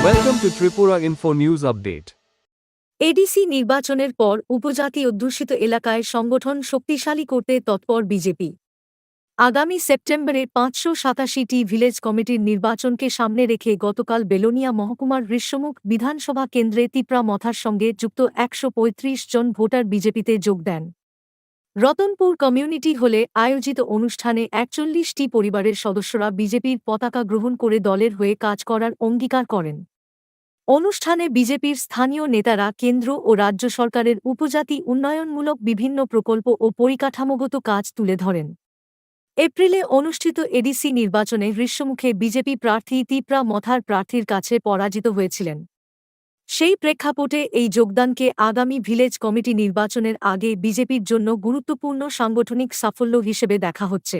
Welcome to Tripura Info News Update. ADC নির্বাচনের পর উপজাতি অধ্যুষিত এলাকায় সংগঠন শক্তিশালী করতে তৎপর বিজেপি। আগামী সেপ্টেম্বরে ৫৮৭টি ভিলেজ কমিটির নির্বাচনকে সামনে রেখে গতকাল বেলোনিয়া মহকুমার ঋষ্যমুখ বিধানসভা কেন্দ্রে তিপ্রা মথার সঙ্গে যুক্ত ১৩৫ জন ভোটার বিজেপিতে যোগ দেন। রতনপুর কমিউনিটি হলে আয়োজিত অনুষ্ঠানে ৪১টি পরিবারের সদস্যরা বিজেপির পতাকা গ্রহণ করে দলের হয়ে কাজ করার অঙ্গীকার করেন। অনুষ্ঠানে বিজেপির স্থানীয় নেতারা কেন্দ্র ও রাজ্য সরকারের উপজাতি উন্নয়নমূলক বিভিন্ন প্রকল্প ও পরিকাঠামোগত কাজ তুলে ধরেন। এপ্রিলে অনুষ্ঠিত এডিসি নির্বাচনে ঋষ্যমুখে বিজেপি প্রার্থী তিপ্রা মথার প্রার্থীর কাছে পরাজিত হয়েছিলেন। সেই প্রেক্ষাপটে এই যোগদানকে আগামী ভিলেজ কমিটি নির্বাচনের আগে বিজেপির জন্য গুরুত্বপূর্ণ সাংগঠনিক সাফল্য হিসেবে দেখা হচ্ছে।